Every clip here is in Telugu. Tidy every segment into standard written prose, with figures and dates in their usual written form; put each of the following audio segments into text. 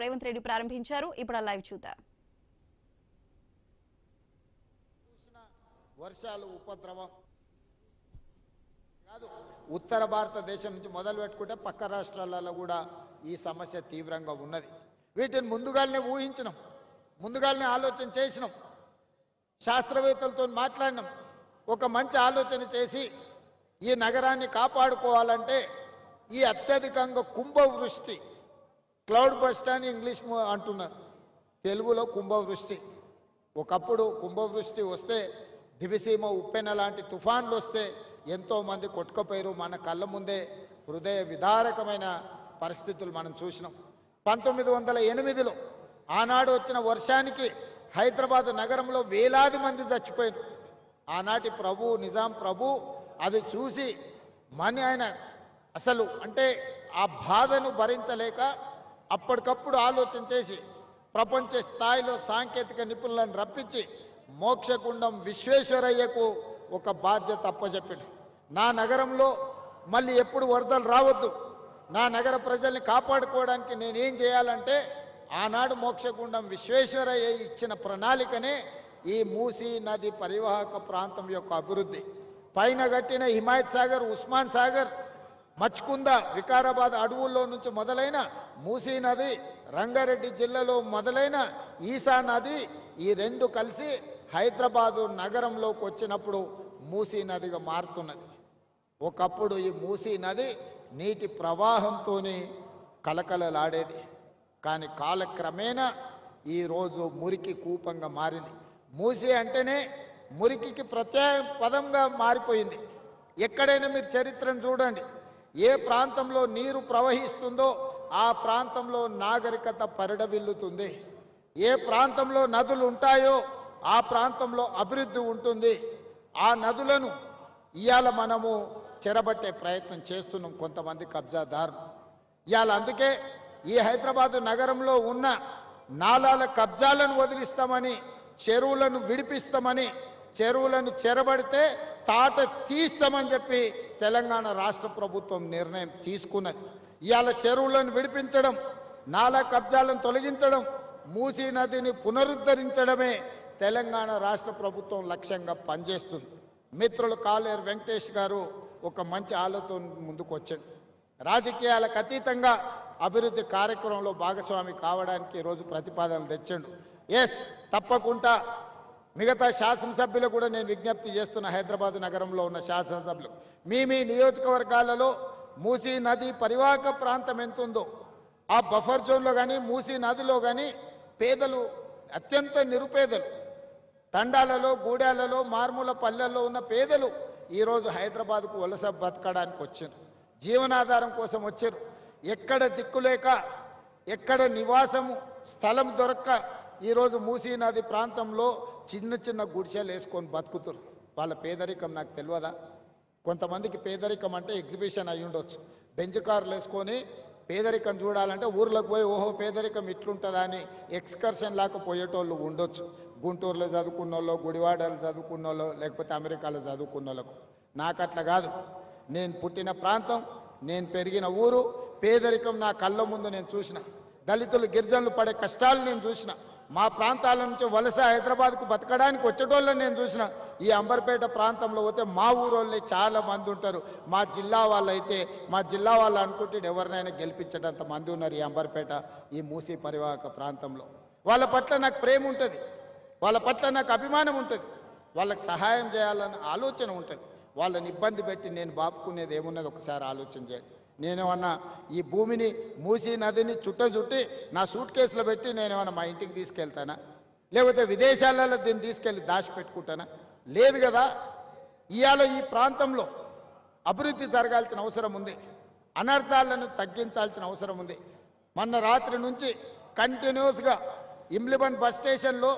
రేవంత్ రెడ్డి ప్రారంభించారు. ఇప్పుడు లైవ్ చూద్దాం. వర్షాలు ఉపద్రవం కాదు, ఉత్తర భారతదేశం నుంచి మొదలు పెట్టుకుంటే పక్క రాష్ట్రాలలో కూడా ఈ సమస్య తీవ్రంగా ఉన్నది. వీటిని ముందుగానే ఊహించినాం, ముందుగానే ఆలోచన చేసినాం, శాస్త్రవేత్తలతో మాట్లాడినాం. ఒక మంచి ఆలోచన చేసి ఈ నగరాన్ని కాపాడుకోవాలంటే ఈ అత్యధికంగా కుంభవృష్టి, క్లౌడ్ బస్ట్ అని ఇంగ్లీష్ అంటున్నారు, తెలుగులో కుంభవృష్టి. ఒకప్పుడు కుంభవృష్టి వస్తే దివిసీమ ఉప్పెన లాంటి తుఫాన్లు వస్తే ఎంతోమంది కొట్టుకుపోయారు. మన కళ్ళ ముందే హృదయ విదారకమైన పరిస్థితులు మనం చూసినాం. 1908లో ఆనాడు వచ్చిన వర్షానికి హైదరాబాద్ నగరంలో వేలాది మంది చచ్చిపోయారు. ఆనాటి ప్రభు నిజాం ప్రభు అది చూసి ఆయన అసలు అంటే ఆ బాధను భరించలేక అప్పటికప్పుడు ఆలోచన చేసి ప్రపంచ స్థాయిలో సాంకేతిక నిపుణులను రప్పించి మోక్షగుండం విశ్వేశ్వరయ్యకు ఒక బాధ్యత అప్పచెప్పాడు. నా నగరంలో మళ్ళీ ఎప్పుడు వరదలు రావద్దు, నా నగర ప్రజల్ని కాపాడుకోవడానికి నేనేం చేయాలంటే ఆనాడు మోక్షగుండం విశ్వేశ్వరయ్య ఇచ్చిన ప్రణాళికనే ఈ మూసీ నది పరివాహక ప్రాంతం యొక్క అభివృద్ధి. పైన కట్టిన హిమాయత్ సాగర్, ఉస్మాన్ సాగర్, మచ్కుంద, వికారాబాద్ అడవుల్లో నుంచి మొదలైన మూసీ నది, రంగారెడ్డి జిల్లాలో మొదలైన ఈసా నది, ఈ రెండు కలిసి హైదరాబాదు నగరంలోకి వచ్చినప్పుడు మూసీ నదిగా మారుతున్నది. ఒకప్పుడు ఈ మూసీ నది నీటి ప్రవాహంతోనే కలకలలాడేది. కానీ కాలక్రమేణా ఈరోజు మురికి కూపంగా మారింది. మూసీ అంటేనే మురికికి ప్రత్యయ పదంగా మారిపోయింది. ఎక్కడైనా మీరు చరిత్రను చూడండి, ఏ ప్రాంతంలో నీరు ప్రవహిస్తుందో ఆ ప్రాంతంలో నాగరికత పరిడవిల్లుతుంది. ఏ ప్రాంతంలో నదులు ఉంటాయో ఆ ప్రాంతంలో అభివృద్ధి ఉంటుంది. ఆ నదులను ఇవాళ మనము చెరబట్టే ప్రయత్నం చేస్తున్నాం కొంతమంది కబ్జాదారులు. ఇవాళ అందుకే ఈ హైదరాబాదు నగరంలో ఉన్న నాలాల కబ్జాలను వదిలిస్తామని, చెరువులను విడిపిస్తామని, చెరువులను చెరబడితే తాట తీస్తామని చెప్పి తెలంగాణ రాష్ట్ర ప్రభుత్వం నిర్ణయం తీసుకున్నది. ఇవాళ చెరువులను విడిపించడం, నాలా కబ్జాలను తొలగించడం, మూసీ నదిని పునరుద్ధరించడమే తెలంగాణ రాష్ట్ర ప్రభుత్వం లక్ష్యంగా పనిచేస్తుంది. మిత్రులు కాలేరు వెంకటేష్ గారు ఒక మంచి ఆలోచన ముందుకు వచ్చాడు. రాజకీయాలకు అతీతంగా అభివృద్ధి కార్యక్రమంలో భాగస్వామి కావడానికి ఈరోజు ప్రతిపాదనలు తెచ్చాడు. ఎస్, తప్పకుండా మిగతా శాసనసభ్యులు కూడా నేను విజ్ఞప్తి చేస్తున్న, హైదరాబాద్ నగరంలో ఉన్న శాసనసభ్యులు మీ నియోజకవర్గాలలో మూసీ నది పరివాహక ప్రాంతం ఎంత ఉందో ఆ బఫర్ జోన్లో కానీ మూసీ నదిలో కానీ పేదలు, అత్యంత నిరుపేదలు, తండాలలో, గూడాలలో, మారుమూల పల్లెల్లో ఉన్న పేదలు ఈరోజు హైదరాబాద్కు వలస బతకడానికి వచ్చారు, జీవనాధారం కోసం వచ్చారు. ఎక్కడ దిక్కులేక, ఎక్కడ నివాసము స్థలం దొరక్క ఈరోజు మూసీ నది ప్రాంతంలో చిన్న చిన్న గుడిసెలు వేసుకొని బతుకుతారు. వాళ్ళ పేదరికం నాకు తెలియదా? కొంతమందికి పేదరికం అంటే ఎగ్జిబిషన్ అయి ఉండొచ్చు. బెంచ్ కార్లు వేసుకొని పేదరికం చూడాలంటే ఊర్లకు పోయి ఓహో పేదరికం ఇట్లుంటుందా అని ఎక్స్కర్షన్ లాగా పోయేటోళ్ళు ఉండొచ్చు. గుంటూరులో చదువుకున్న వాళ్ళు, గుడివాడలో చదువుకున్న వాళ్ళు, లేకపోతే అమెరికాలో చదువుకున్న వాళ్ళకు. నాకు అట్లా కాదు. నేను పుట్టిన ప్రాంతం, నేను పెరిగిన ఊరు, పేదరికం నా కళ్ళ ముందు నేను చూసిన, దళితులు గిరిజనులు పడే కష్టాలు నేను చూసిన, మా ప్రాంతాల నుంచి వలస హైదరాబాద్కు బతకడానికి వచ్చేటోళ్ళని నేను చూసిన. ఈ అంబర్పేట ప్రాంతంలో పోతే మా ఊరోళ్ళే చాలా మంది ఉంటారు. మా జిల్లా వాళ్ళు అయితే, మా జిల్లా వాళ్ళు అనుకుంటే ఎవరినైనా గెలిపించేటంత మంది ఉన్నారు ఈ అంబర్పేట, ఈ మూసీ పరివాహక ప్రాంతంలో. వాళ్ళ పట్ల నాకు ప్రేమ ఉంటుంది, వాళ్ళ పట్ల నాకు అభిమానం ఉంటుంది, వాళ్ళకి సహాయం చేయాలన్న ఆలోచన ఉంటుంది. వాళ్ళని ఇబ్బంది పెట్టి నేను బాపుకునేది ఏమున్నది ఒకసారి ఆలోచన చేయాలి. నేనేమన్నా ఈ భూమిని, మూసీ నదిని చుట్టి నా సూట్ కేసులో పెట్టి నేనేమన్నా మా ఇంటికి తీసుకెళ్తానా? లేకపోతే విదేశాలలో దీన్ని తీసుకెళ్ళి దాచిపెట్టుకుంటానా? లేదు కదా. ఇవాళ ఈ ప్రాంతంలో అభివృద్ధి జరగాల్సిన అవసరం ఉంది, అనర్థాలను తగ్గించాల్సిన అవసరం ఉంది. మొన్న రాత్రి నుంచి కంటిన్యూస్గా ఇమ్లిబన్ బస్ స్టేషన్లో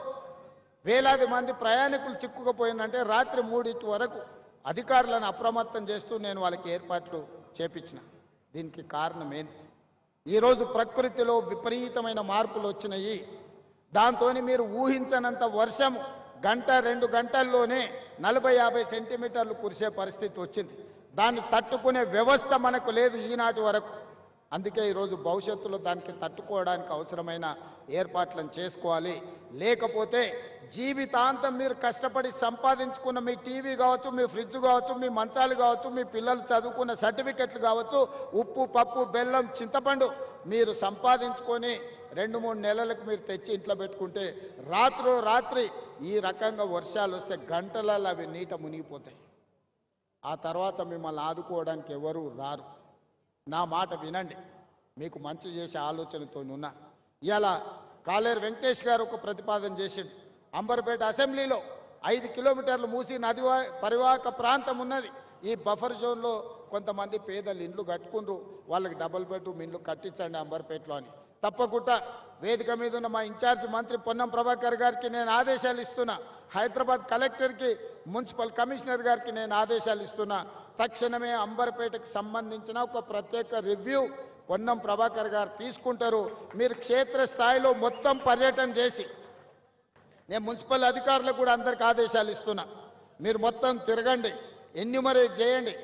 వేలాది మంది ప్రయాణికులు చిక్కుకుపోయిందంటే రాత్రి 3 వరకు అధికారులను అప్రమత్తం చేస్తూ నేను వాళ్ళకి ఏర్పాట్లు చేపించిన. దీనికి కారణం ఏంటి? ఈరోజు ప్రకృతిలో విపరీతమైన మార్పులు వచ్చినాయి. దాంతో మీరు ఊహించనంత వర్షం గంట 2 గంటల్లోనే 40-50 సెంటీమీటర్లు కురిసే పరిస్థితి వచ్చింది. దాన్ని తట్టుకునే వ్యవస్థ మనకు లేదు ఈనాటి వరకు. అందుకే ఈరోజు భవిష్యత్తులో దానికి తట్టుకోవడానికి అవసరమైన ఏర్పాట్లను చేసుకోవాలి. లేకపోతే జీవితాంతం మీరు కష్టపడి సంపాదించుకున్న మీ టీవీ కావచ్చు, మీ ఫ్రిడ్జ్ కావచ్చు, మీ మంచాలు కావచ్చు, మీ పిల్లలు చదువుకున్న సర్టిఫికెట్లు కావచ్చు, ఉప్పు పప్పు బెల్లం చింతపండు మీరు సంపాదించుకొని 2-3 నెలలకు మీరు తెచ్చి ఇంట్లో పెట్టుకుంటే రాత్రి ఈ రకంగా వర్షాలు వస్తే గంటలలో అవి నీట మునిగిపోతాయి. ఆ తర్వాత మిమ్మల్ని ఆదుకోవడానికి ఎవరూ రారు. నా మాట వినండి, మీకు మంచి చేసే ఆలోచనతో ఉన్నా. ఇలా కాలేరు వెంకటేష్ గారు ఒక ప్రతిపాదన చేసిండు. అంబర్పేట అసెంబ్లీలో 5 కిలోమీటర్లు మూసి నది పరివాహక ప్రాంతం ఉన్నది. ఈ బఫర్ జోన్లో కొంతమంది పేదలు ఇండ్లు కట్టుకుండ్రు, వాళ్ళకి డబుల్ బెడ్రూమ్ ఇండ్లు కట్టించండి అంబర్పేటలో అని. తప్పకుండా వేదిక మీద ఉన్న మా ఇన్ఛార్జ్ మంత్రి పొన్నం ప్రభాకర్ గారికి నేను ఆదేశాలు ఇస్తున్నా. హైదరాబాద్ కలెక్టర్కి, మున్సిపల్ కమిషనర్ గారికి నేను ఆదేశాలు ఇస్తున్నా. తక్షణమే అంబర్పేటకు సంబంధించిన ఒక ప్రత్యేక రివ్యూ పొన్నం ప్రభాకర్ గారు తీసుకుంటారు. మీరు క్షేత్రస్థాయిలో మొత్తం పర్యటన చేసి, నేను మున్సిపల్ అధికారులకు కూడా అందరికి ఆదేశాలు ఇస్తున్నా. మీరు మొత్తం తిరగండి, ఎన్యూమరేట్ చేయండి,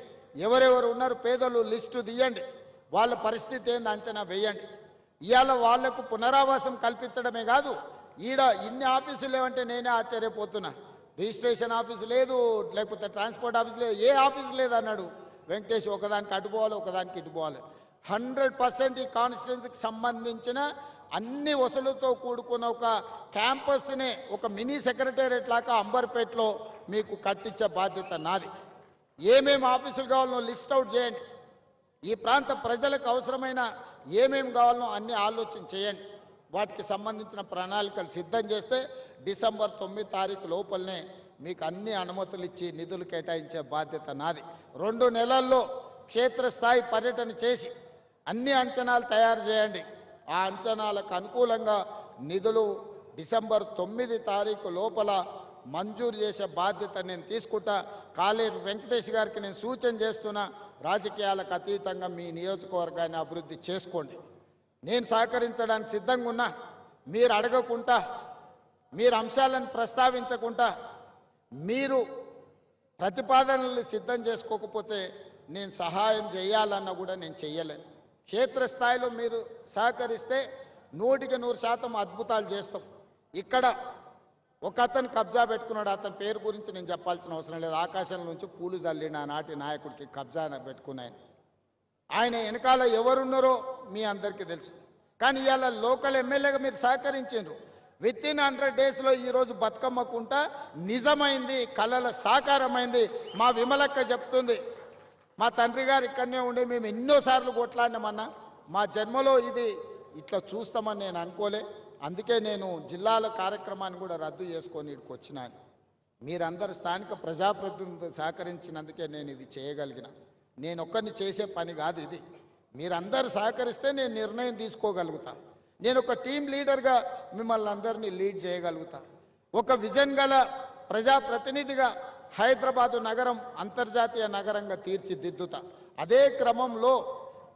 ఎవరెవరు ఉన్నారు పేదలు లిస్టు తీయండి, వాళ్ళ పరిస్థితి ఏంది అంచనా వేయండి. ఇవాళ వాళ్లకు పునరావాసం కల్పించడమే కాదు, ఈడ ఇన్ని ఆఫీసులు లేవంటే నేనే ఆశ్చర్యపోతున్నా. రిజిస్ట్రేషన్ ఆఫీసు లేదు, లేకపోతే ట్రాన్స్పోర్ట్ ఆఫీసు లేదు, ఏ ఆఫీసు లేదు అన్నాడు వెంకటేష్. ఒకదానికి అటు పోవాలి, ఒకదానికి ఇటు పోవాలి. 100% ఈ కాన్స్టిట్యున్సీకి సంబంధించిన అన్ని వసూలుతో కూడుకున్న ఒక క్యాంపస్నే ఒక మినీ సెక్రటేరియట్ లాగా అంబర్పేటలో మీకు కట్టించే బాధ్యత నాది. ఏమేమి ఆఫీసులు కావాలనో లిస్ట్ అవుట్ చేయండి. ఈ ప్రాంత ప్రజలకు అవసరమైన ఏమేమి కావాలనో అన్ని ఆలోచన చేయండి. వాటికి సంబంధించిన ప్రణాళికలు సిద్ధం చేస్తే డిసెంబర్ 9 తారీఖు లోపలనే మీకు అన్ని అనుమతులు ఇచ్చి నిధులు కేటాయించే బాధ్యత నాది. 2 నెలల్లో క్షేత్రస్థాయి పర్యటన చేసి అన్ని అంచనాలు తయారు చేయండి. ఆ అంచనాలకు అనుకూలంగా నిధులు డిసెంబర్ 9 తారీఖు లోపల మంజూరు చేసే బాధ్యత నేను తీసుకుంటా. కాలేరు వెంకటేష్ గారికి నేను సూచన చేస్తున్నా, రాజకీయాలకు అతీతంగా మీ నియోజకవర్గాన్ని అభివృద్ధి చేసుకోండి. నేను సహకరించడానికి సిద్ధంగా ఉన్నా. మీరు అడగకుండా, మీరు అంశాలను ప్రస్తావించకుండా, మీరు ప్రతిపాదనలు సిద్ధం చేసుకోకపోతే నేను సహాయం చేయాలన్నా కూడా నేను చెయ్యలేను. క్షేత్రస్థాయిలో మీరు సహకరిస్తే 100% అద్భుతాలు చేస్తాం. ఇక్కడ ఒక అతను కబ్జా పెట్టుకున్నాడు, అతని పేరు గురించి నేను చెప్పాల్సిన అవసరం లేదు. ఆకాశం నుంచి పూలు జల్లిన నాటి నాయకుడికి కబ్జా పెట్టుకున్నాయని, ఆయన వెనకాల ఎవరున్నారో మీ అందరికీ తెలుసు. కానీ ఇవాళ లోకల్ ఎమ్మెల్యేగా మీరు సహకరించారు. వితిన్ 100 డేస్లో ఈరోజు బతుకమ్మకుంట నిజమైంది, కళల సాకారమైంది. మా విమలక్క చెప్తుంది, మా తండ్రి గారు ఇక్కడనే ఉండి మేము ఎన్నోసార్లు కొట్లాడినామన్నా, మా జన్మలో ఇది ఇట్లా చూస్తామని నేను అనుకోలే. అందుకే నేను జిల్లాల కార్యక్రమాన్ని కూడా రద్దు చేసుకొని ఇక్కడికి వచ్చినాను. మీరందరూ స్థానిక ప్రజాప్రతినిధులు సహకరించినందుకే నేను ఇది చేయగలిగిన. నేను ఒక్కరిని చేసే పని కాదు ఇది. మీరందరూ సహకరిస్తే నేను నిర్ణయం తీసుకోగలుగుతా. నేను ఒక టీం లీడర్గా మిమ్మల్ని అందరినీ లీడ్ చేయగలుగుతా. ఒక విజన్ గల ప్రజాప్రతినిధిగా హైదరాబాదు నగరం అంతర్జాతీయ నగరంగా తీర్చిదిద్దుతా. అదే క్రమంలో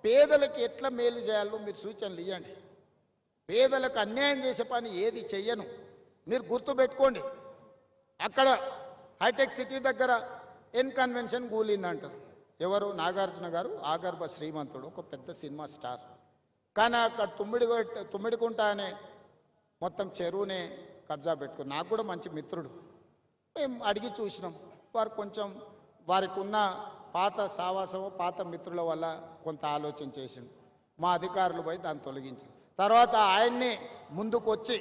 పేదలకు ఎట్లా మేలు చేయాలో మీరు సూచనలు ఇవ్వండి. పేదలకు అన్యాయం చేసే పని ఏది చెయ్యను. మీరు గుర్తుపెట్టుకోండి, అక్కడ హైటెక్ సిటీ దగ్గర కన్వెన్షన్ కూలిందంటారు. ఎవరు? నాగార్జున గారు, ఆగర్భ శ్రీమంతుడు, ఒక పెద్ద సినిమా స్టార్. కానీ అక్కడ తుమ్మిడికుంట అనే మొత్తం చెరువునే కబ్జా పెట్టుకుని, నాకు కూడా మంచి మిత్రుడు. మేము అడిగి చూసినాం. వారు కొంచెం వారికి ఉన్న పాత సావాసం, పాత మిత్రుల వల్ల కొంత ఆలోచన చేసిండు. మా అధికారులు పోయి దాన్ని తొలగించారు. తర్వాత ఆయన్ని ముందుకు వచ్చి,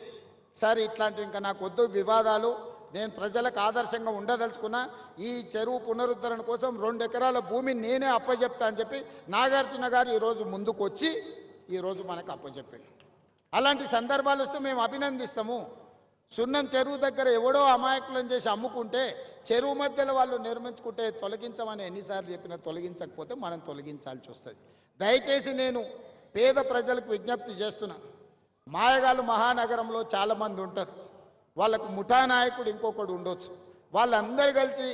సరే ఇట్లాంటివి ఇంకా నాకు వద్దు వివాదాలు, నేను ప్రజలకు ఆదర్శంగా ఉండదలుచుకున్నా, ఈ చెరువు పునరుద్ధరణ కోసం 2 ఎకరాల భూమిని నేనే అప్పచెప్తా అని చెప్పి నాగార్జున గారు ఈరోజు ముందుకు వచ్చి ఈరోజు మనకు అప్పచెప్పాడు. అలాంటి సందర్భాలు వస్తే మేము అభినందిస్తాము. సున్నం చెరువు దగ్గర ఎవడో అమాయకులను చేసి అమ్ముకుంటే, చెరువు మధ్యలో వాళ్ళు నిర్మించుకుంటే తొలగించమని ఎన్నిసార్లు చెప్పినా తొలగించకపోతే మనం తొలగించాల్సి వస్తుంది. దయచేసి నేను పేద ప్రజలకు విజ్ఞప్తి చేస్తున్నా. మాయగాళ్ళు మహానగరంలో చాలామంది ఉంటారు. వాళ్ళకు ముఠా నాయకుడు ఇంకొకడు ఉండొచ్చు. వాళ్ళందరూ కలిసి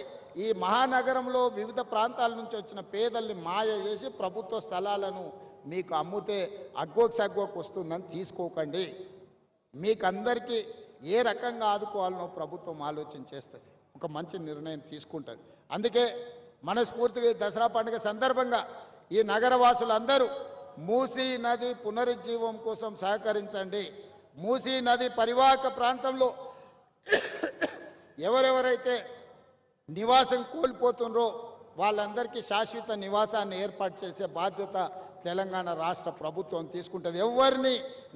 ఈ మహానగరంలో వివిధ ప్రాంతాల నుంచి వచ్చిన పేదల్ని మాయ చేసి ప్రభుత్వ స్థలాలను మీకు అమ్ముతే అగ్గోకు సగ్గోకు వస్తుందని తీసుకోకండి. మీకందరికీ ఏ రకంగా ఆదుకోవాలనో ప్రభుత్వం ఆలోచన చేస్తుంది, ఒక మంచి నిర్ణయం తీసుకుంటుంది. అందుకే మనస్ఫూర్తిగా దసరా పండుగ సందర్భంగా ఈ నగరవాసులందరూ మూసీ నది పునరుజ్జీవం కోసం సహకరించండి. మూసీ నది పరివాహక ప్రాంతంలో ఎవరెవరైతే నివాసం కోల్పోతుండ్రో వాళ్ళందరికీ శాశ్వత నివాసాన్ని ఏర్పాటు చేసే బాధ్యత తెలంగాణ రాష్ట్ర ప్రభుత్వం తీసుకుంటుంది. ఎవరిని